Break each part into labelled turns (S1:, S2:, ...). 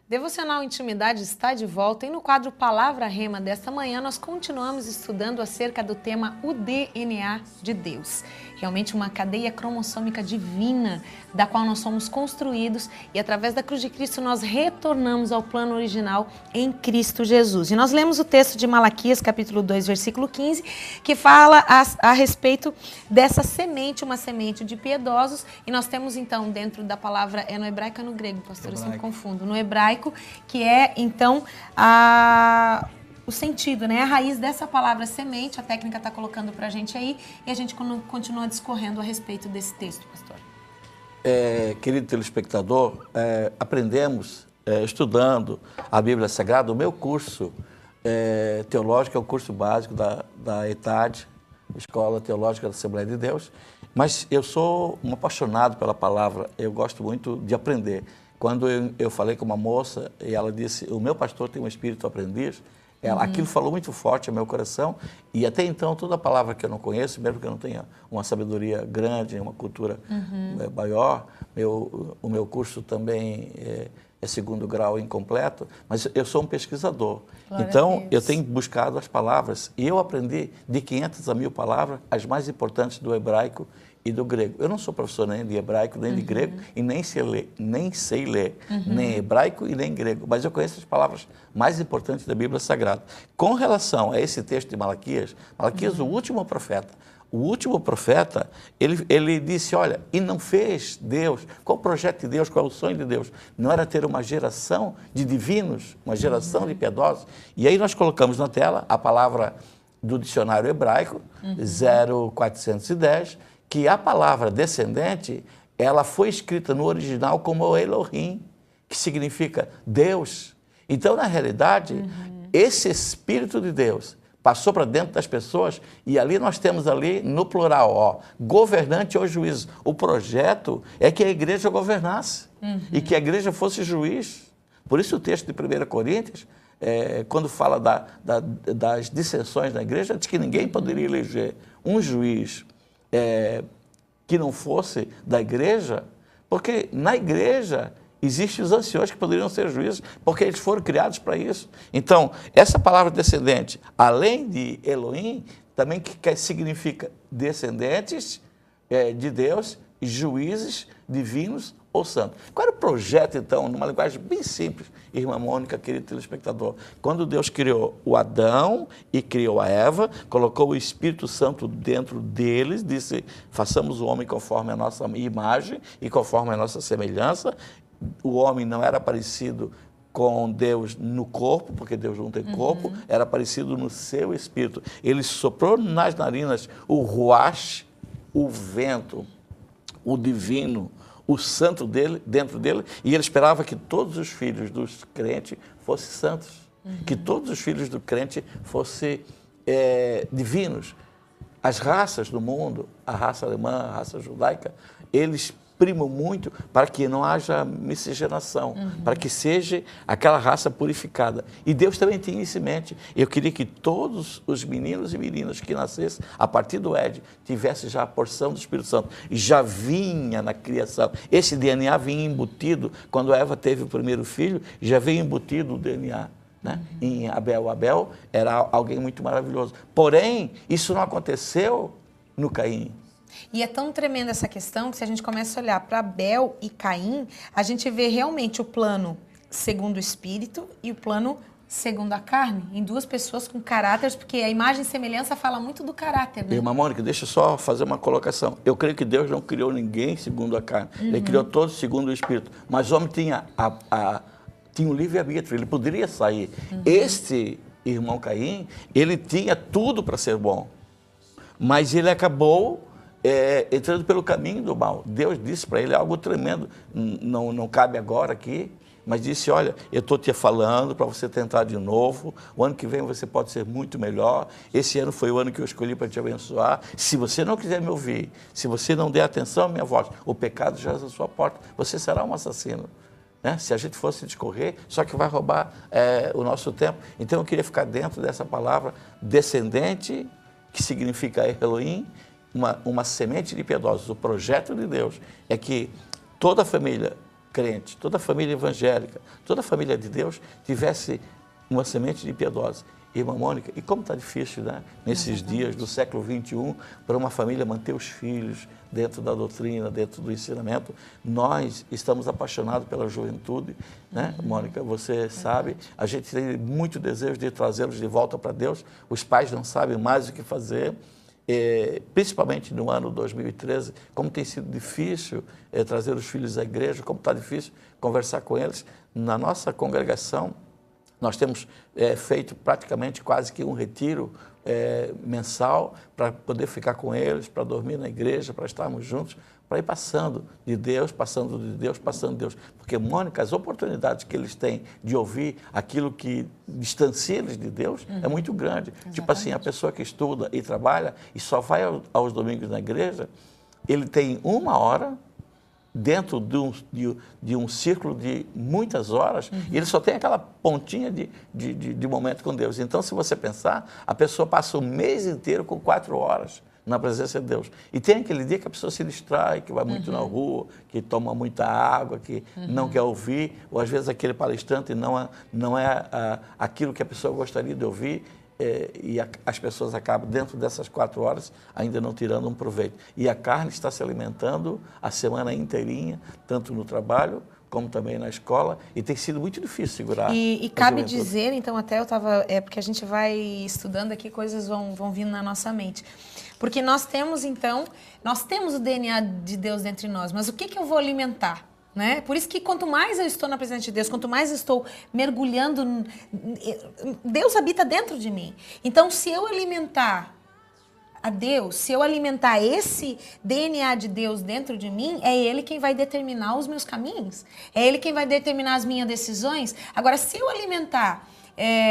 S1: Devocional Intimidade está de volta e no quadro Palavra Rema desta manhã nós continuamos estudando acerca do tema o DNA de Deus. Realmente uma cadeia cromossômica divina da qual nós somos construídos e através da cruz de Cristo nós retornamos ao plano original em Cristo Jesus. E nós lemos o texto de Malaquias capítulo 2, versículo 15, que fala a respeito dessa semente, uma semente de piedosos, e nós temos então dentro da palavra, é no hebraico ou no grego, pastor? Eu sempre confundo. No hebraico, que é, então, o sentido, né? A raiz dessa palavra semente, a técnica está colocando para a gente aí, e a gente continua discorrendo a respeito desse texto, pastor.
S2: Querido telespectador, aprendemos, estudando a Bíblia Sagrada, o meu curso teológico é o curso básico da ETAD, Escola Teológica da Assembleia de Deus, mas eu sou um apaixonado pela palavra, eu gosto muito de aprender. Quando eu falei com uma moça e ela disse, o meu pastor tem um espírito aprendiz, aquilo falou muito forte ao meu coração, e até então toda palavra que eu não conheço, mesmo que eu não tenha uma sabedoria grande, uma cultura maior, o meu curso também é segundo grau incompleto, mas eu sou um pesquisador.
S1: Glória
S2: então eu tenho buscado as palavras, e eu aprendi de 500 a 1000 palavras, as mais importantes do hebraico e do grego. Eu não sou professor nem de hebraico, nem de grego, e nem sei ler, nem hebraico e nem grego, mas eu conheço as palavras mais importantes da Bíblia Sagrada. Com relação a esse texto de Malaquias, o último profeta, ele disse, olha, e não fez Deus, qual o projeto de Deus, qual é o sonho de Deus? Não era ter uma geração de divinos, uma geração de piedosos. E aí nós colocamos na tela a palavra do dicionário hebraico, 0410, que a palavra descendente, ela foi escrita no original como Elohim, que significa Deus. Então, na realidade, esse Espírito de Deus passou para dentro das pessoas, e ali nós temos ali, no plural, governante ou juiz. O projeto é que a igreja governasse e que a igreja fosse juiz. Por isso o texto de 1 Coríntios, quando fala das dissensões na igreja, diz que ninguém poderia eleger um juiz que não fosse da igreja, porque na igreja existem os anciões que poderiam ser juízes, porque eles foram criados para isso. Então, essa palavra descendente, além de Elohim, também significa descendentes de Deus, juízes divinos ou santos. Qual era o projeto, então, numa linguagem bem simples, irmã Mônica, querido telespectador? Quando Deus criou o Adão e criou a Eva, colocou o Espírito Santo dentro deles, disse, façamos o homem conforme a nossa imagem e conforme a nossa semelhança. O homem não era parecido com Deus no corpo, porque Deus não tem corpo, era parecido no seu espírito. Ele soprou nas narinas o ruach, o vento, o divino, o santo dele, dentro dele, e ele esperava que todos os filhos dos crentes fossem santos, que todos os filhos do crente fossem divinos. As raças do mundo, a raça alemã, a raça judaica, eles primam muito para que não haja miscigenação, para que seja aquela raça purificada. E Deus também tinha isso em mente. Eu queria que todos os meninos e meninas que nascessem a partir do Éden tivessem já a porção do Espírito Santo. E já vinha na criação. Esse DNA vinha embutido. Quando Eva teve o primeiro filho, já veio embutido o DNA. Né? Em Abel. Abel era alguém muito maravilhoso. Porém, isso não aconteceu no Caim.
S1: E é tão tremenda essa questão que se a gente começa a olhar para Abel e Caim, a gente vê realmente o plano segundo o Espírito e o plano segundo a carne, em duas pessoas com caráteres, porque a imagem e semelhança fala muito do caráter, né?
S2: Irmã Mônica, deixa eu só fazer uma colocação. Eu creio que Deus não criou ninguém segundo a carne, Ele criou todos segundo o Espírito, mas o homem tinha um livre-arbítrio, ele poderia sair. Este irmão Caim, ele tinha tudo para ser bom, mas ele acabou entrando pelo caminho do mal. Deus disse para ele algo tremendo, não cabe agora aqui, mas disse, olha, eu estou te falando para você tentar de novo, o ano que vem você pode ser muito melhor, esse ano foi o ano que eu escolhi para te abençoar, se você não quiser me ouvir, se você não der atenção à minha voz, o pecado já é à sua porta, você será um assassino. Né? Se a gente fosse discorrer, só que vai roubar o nosso tempo. Então eu queria ficar dentro dessa palavra descendente, que significa Elohim, uma semente de piedosos. O projeto de Deus é que toda a família crente, toda família evangélica, toda família de Deus tivesse uma semente de piedosa. Irmã Mônica, e como está difícil, né? Nesses dias do século XXI, para uma família manter os filhos dentro da doutrina, dentro do ensinamento. Nós estamos apaixonados pela juventude, né, Mônica? Você sabe, a gente tem muito desejo de trazê-los de volta para Deus. Os pais não sabem mais o que fazer, principalmente no ano 2013, como tem sido difícil trazer os filhos à igreja, como está difícil conversar com eles. Na nossa congregação, nós temos feito praticamente quase que um retiro mensal para poder ficar com eles, para dormir na igreja, para estarmos juntos, para ir passando de Deus, passando de Deus, passando de Deus. Porque, Mônica, as oportunidades que eles têm de ouvir aquilo que distancia eles de Deus é muito grande. Exatamente. Tipo assim, a pessoa que estuda e trabalha e só vai aos domingos na igreja, ele tem 1 hora dentro de um círculo de muitas horas, e ele só tem aquela pontinha de momento com Deus. Então, se você pensar, a pessoa passa o mês inteiro com 4 horas na presença de Deus. E tem aquele dia que a pessoa se distrai, que vai muito na rua, que toma muita água, que não quer ouvir, ou às vezes aquele palestrante não é aquilo que a pessoa gostaria de ouvir, e as pessoas acabam, dentro dessas 4 horas, ainda não tirando um proveito. E a carne está se alimentando a semana inteirinha, tanto no trabalho, como também na escola, e tem sido muito difícil segurar.
S1: E cabe dizer, então, até eu estava... porque a gente vai estudando aqui, coisas vão vindo na nossa mente. Porque nós temos, então, o DNA de Deus dentro de nós, mas o que eu vou alimentar? Né? Por isso que quanto mais eu estou na presença de Deus, quanto mais eu estou mergulhando, Deus habita dentro de mim. Então, se eu alimentar a Deus, se eu alimentar esse DNA de Deus dentro de mim, é Ele quem vai determinar os meus caminhos, é Ele quem vai determinar as minhas decisões. Agora, se eu alimentar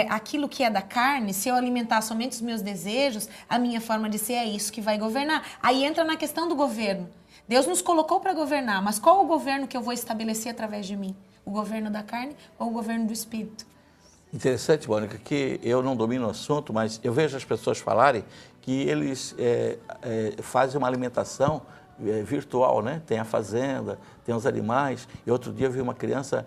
S1: aquilo que é da carne, se eu alimentar somente os meus desejos, a minha forma de ser é isso que vai governar. Aí entra na questão do governo. Deus nos colocou para governar, mas qual o governo que eu vou estabelecer através de mim? O governo da carne ou o governo do Espírito?
S2: Interessante, Mônica, que eu não domino o assunto, mas eu vejo as pessoas falarem que eles fazem uma alimentação virtual, né? Tem a fazenda, tem os animais. E outro dia eu vi uma criança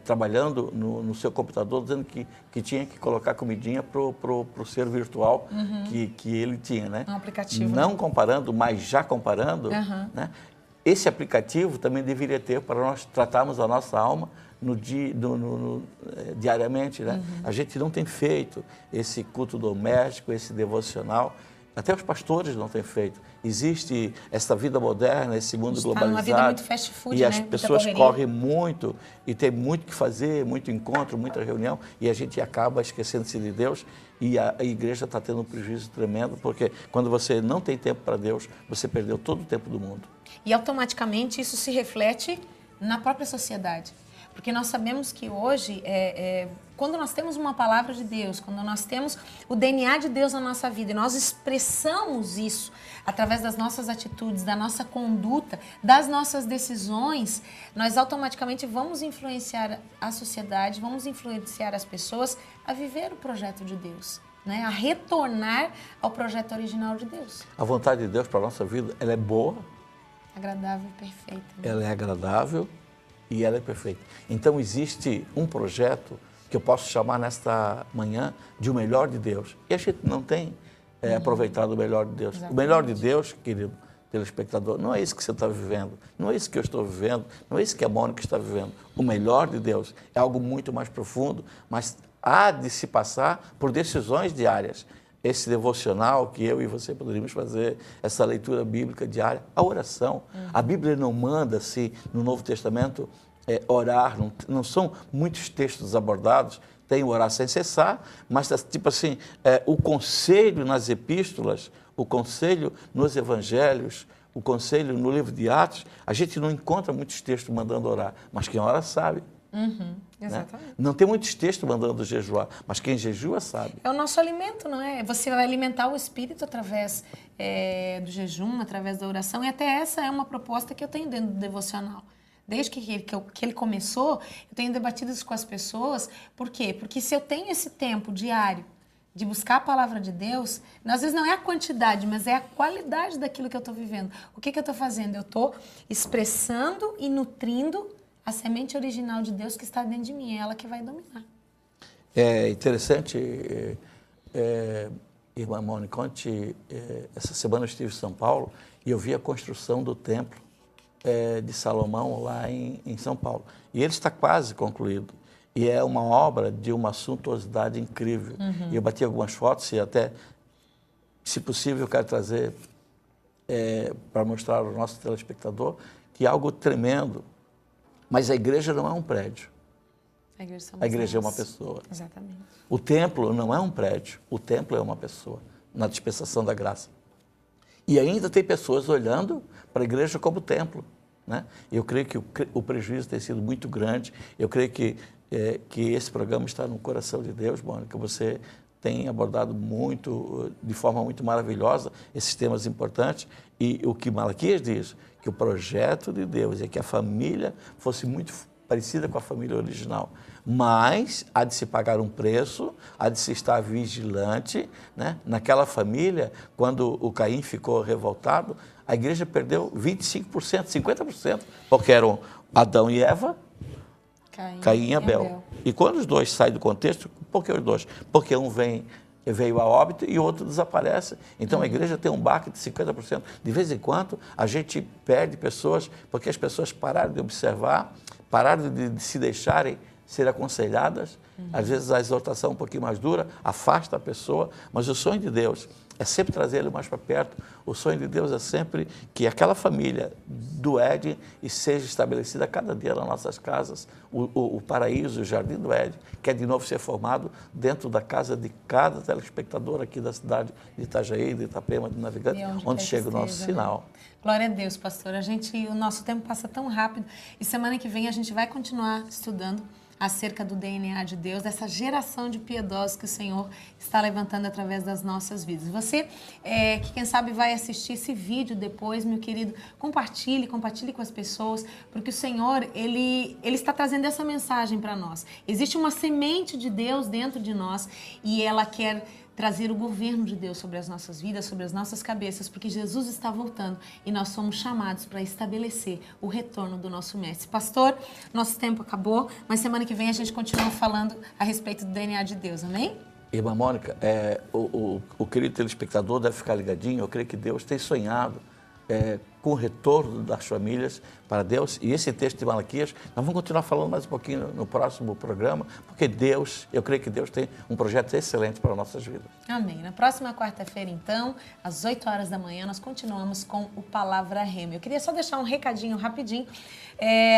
S2: trabalhando no seu computador, dizendo que tinha que colocar comidinha pro ser virtual que ele tinha, né?
S1: Um aplicativo.
S2: Não comparando, mas já comparando, né? Esse aplicativo também deveria ter para nós tratarmos a nossa alma diariamente, né? A gente não tem feito esse culto doméstico, esse devocional. Até os pastores não têm feito. Existe essa vida moderna, esse mundo globalizado. Uma vida muito
S1: fast food,
S2: e as pessoas correm muito e tem muito o que fazer, muito encontro, muita reunião, e a gente acaba esquecendo-se de Deus, e a igreja está tendo um prejuízo tremendo, porque quando você não tem tempo para Deus, você perdeu todo o tempo do mundo.
S1: E automaticamente isso se reflete na própria sociedade. Porque nós sabemos que hoje, quando nós temos uma palavra de Deus, quando nós temos o DNA de Deus na nossa vida, e nós expressamos isso através das nossas atitudes, da nossa conduta, das nossas decisões, nós automaticamente vamos influenciar a sociedade, vamos influenciar as pessoas a viver o projeto de Deus, né? A retornar ao projeto original de Deus.
S2: A vontade de Deus para a nossa vida, ela é boa,
S1: agradável e perfeita. Né?
S2: Ela é agradável e ela é perfeita. Então existe um projeto que eu posso chamar nesta manhã de o melhor de Deus. E a gente não tem aproveitado o melhor de Deus. Exatamente. O melhor de Deus, querido telespectador, não é isso que você está vivendo, não é isso que eu estou vivendo, não é isso que a Mônica está vivendo. O melhor de Deus é algo muito mais profundo, mas há de se passar por decisões diárias. Esse devocional que eu e você poderíamos fazer, essa leitura bíblica diária, a oração. A Bíblia não manda, se no Novo Testamento, orar, não são muitos textos abordados, tem orar sem cessar, mas tipo assim, o conselho nas epístolas, o conselho nos evangelhos, o conselho no livro de Atos, a gente não encontra muitos textos mandando orar, mas quem ora sabe.
S1: Exatamente.
S2: Né? Não tem muitos textos mandando jejuar, mas quem jejua sabe.
S1: É o nosso alimento, não é? Você vai alimentar o espírito através do jejum, através da oração, e até essa é uma proposta que eu tenho dentro do devocional. Desde que ele começou, eu tenho debatido isso com as pessoas. Por quê? Porque se eu tenho esse tempo diário de buscar a palavra de Deus, às vezes não é a quantidade, mas é a qualidade daquilo que eu estou vivendo. O que eu estou fazendo? Eu estou expressando e nutrindo a semente original de Deus que está dentro de mim, é ela que vai dominar.
S2: É interessante, irmã Mônica, ontem, essa semana eu estive em São Paulo e eu vi a construção do templo de Salomão lá em São Paulo. E ele está quase concluído. E é uma obra de uma suntuosidade incrível. E eu bati algumas fotos e até, se possível, eu quero trazer para mostrar ao nosso telespectador que é algo tremendo. Mas a igreja não é um prédio. A igreja é uma pessoa.
S1: Exatamente.
S2: O templo não é um prédio, o templo é uma pessoa, na dispensação da graça. E ainda tem pessoas olhando para a igreja como templo, né? Eu creio que o prejuízo tem sido muito grande. Eu creio que esse programa está no coração de Deus, Mônica. Você tem abordado de forma muito maravilhosa esses temas importantes. E o que Malaquias diz, que o projeto de Deus é que a família fosse muito parecida com a família original, mas há de se pagar um preço, há de se estar vigilante, né? Naquela família, quando o Caim ficou revoltado, a igreja perdeu 25%, 50%, porque eram Adão e Eva, Caim e Abel. E quando os dois saem do contexto, por que os dois? Porque um veio a óbito e o outro desaparece. Então a igreja tem um baque de 50%. De vez em quando a gente perde pessoas porque as pessoas pararam de observar, pararam de se deixarem ser aconselhadas. Às vezes a exortação um pouquinho mais dura afasta a pessoa, mas o sonho de Deus é sempre trazer ele mais para perto. O sonho de Deus é sempre que aquela família do Éden seja estabelecida cada dia nas nossas casas, o paraíso, o jardim do Éden, quer de novo ser formado dentro da casa de cada telespectador aqui da cidade de Itajaí, de Itapema, de Navegante, onde chega o nosso sinal.
S1: Glória a Deus, pastor. O nosso tempo passa tão rápido e semana que vem a gente vai continuar estudando acerca do DNA de Deus, dessa geração de piedosos que o Senhor está levantando através das nossas vidas. Você, que quem sabe vai assistir esse vídeo depois, meu querido, compartilhe com as pessoas, porque o Senhor, Ele está trazendo essa mensagem para nós. Existe uma semente de Deus dentro de nós e ela quer trazer o governo de Deus sobre as nossas vidas, sobre as nossas cabeças, porque Jesus está voltando e nós somos chamados para estabelecer o retorno do nosso mestre. Pastor, nosso tempo acabou, mas semana que vem a gente continua falando a respeito do DNA de Deus, amém?
S2: Irmã Mônica, o querido telespectador deve ficar ligadinho. Eu creio que Deus tem sonhado com o retorno das famílias para Deus. E esse texto de Malaquias, nós vamos continuar falando mais um pouquinho no próximo programa, porque eu creio que Deus tem um projeto excelente para nossas vidas.
S1: Amém. Na próxima quarta-feira, então, às 8 horas da manhã, nós continuamos com o Palavra Rema. Eu queria só deixar um recadinho rapidinho,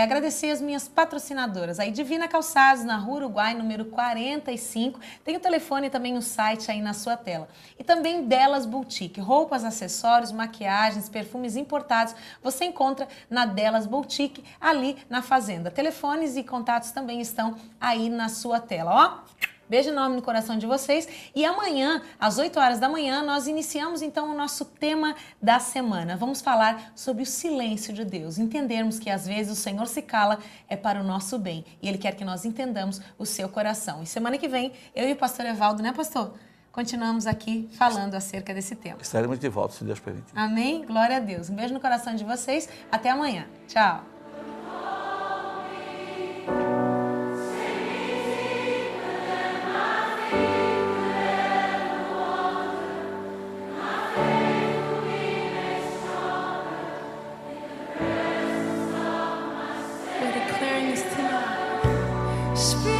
S1: agradecer as minhas patrocinadoras. Aí, Divina Calçados, na Rua Uruguai, número 45. Tem o telefone e também o site aí na sua tela. E também Delas Boutique, roupas, acessórios, maquiagens, perfumes importados. Você encontra na Delas Boutique, ali na Fazenda. Telefones e contatos também estão aí na sua tela, ó. Beijo enorme no coração de vocês. E amanhã, às 8 horas da manhã, nós iniciamos então o nosso tema da semana. Vamos falar sobre o silêncio de Deus. Entendermos que às vezes o Senhor se cala é para o nosso bem. E Ele quer que nós entendamos o seu coração. E semana que vem, eu e o pastor Evaldo, né, pastor? Continuamos aqui falando acerca desse tema.
S2: Estaremos de volta, se Deus permitir.
S1: Amém? Glória a Deus. Um beijo no coração de vocês. Até amanhã. Tchau.
S3: Spirit